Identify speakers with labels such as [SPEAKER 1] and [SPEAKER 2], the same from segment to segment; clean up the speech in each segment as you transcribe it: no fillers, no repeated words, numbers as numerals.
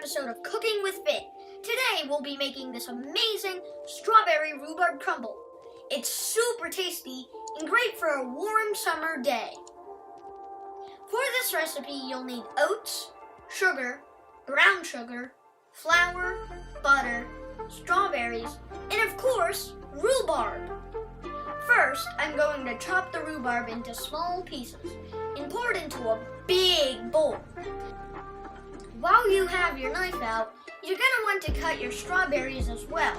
[SPEAKER 1] episode of Cooking with Fit. Today we'll be making this amazing strawberry rhubarb crumble. It's super tasty and great for a warm summer day. For this recipe you'll need oats, sugar, brown sugar, flour, butter, strawberries, and of course, rhubarb. First, I'm going to chop the rhubarb into small pieces and pour it into a big bowl. While you have your knife out, you're going to want to cut your strawberries as well.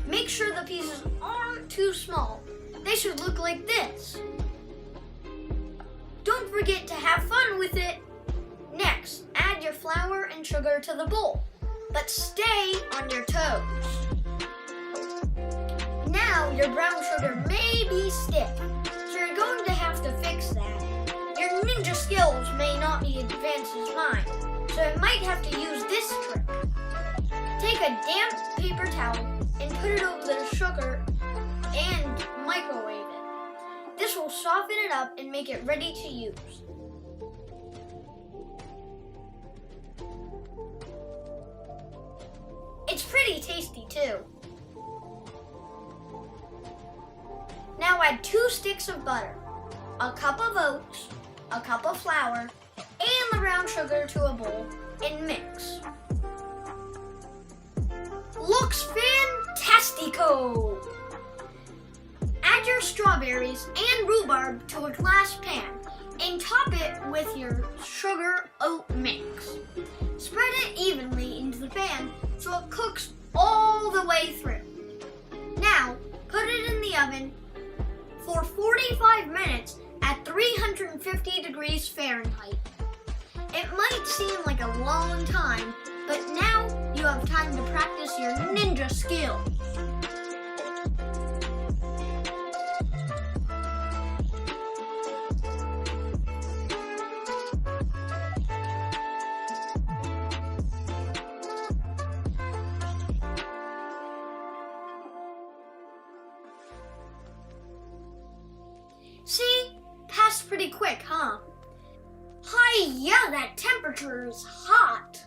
[SPEAKER 1] Make sure the pieces aren't too small. They should look like this. Don't forget to have fun with it. Next, add your flour and sugar to the bowl, but stay on your toes. Now your brown sugar may be stiff, so you're going to have to fix that. Your ninja skills may not be advanced as mine, so I might have to use this trick. Take a damp paper towel and put it over the sugar and microwave it. This will soften it up and make it ready to use. It's pretty tasty too. Now add 2 sticks of butter, a cup of oats, a cup of flour, and the brown sugar to a bowl and mix. Looks fantastico! Add your strawberries and rhubarb to a glass pan and top it with your sugar oat mix. Spread it evenly into the pan so it cooks all the way through. Now, put it in the oven for 45 minutes at 350 degrees Fahrenheit. It might seem like a long time, but now you have time to practice your ninja skills. See? Passed pretty quick, huh? Hi-ya, that temperature is hot.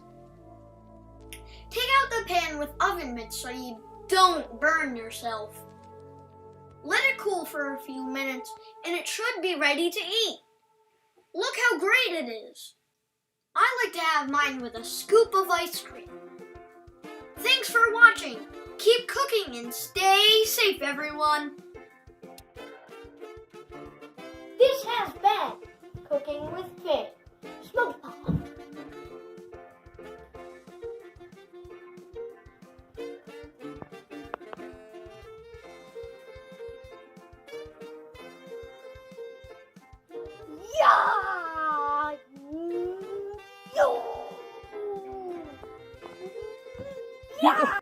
[SPEAKER 1] Take out the pan with oven mitts so you don't burn yourself. Let it cool for a few minutes and it should be ready to eat. Look how great it is. I like to have mine with a scoop of ice cream. Thanks for watching. Keep cooking and stay safe, everyone. This has been Cooking with Fit. Smoke pop. Yeah! Yo! Yeah!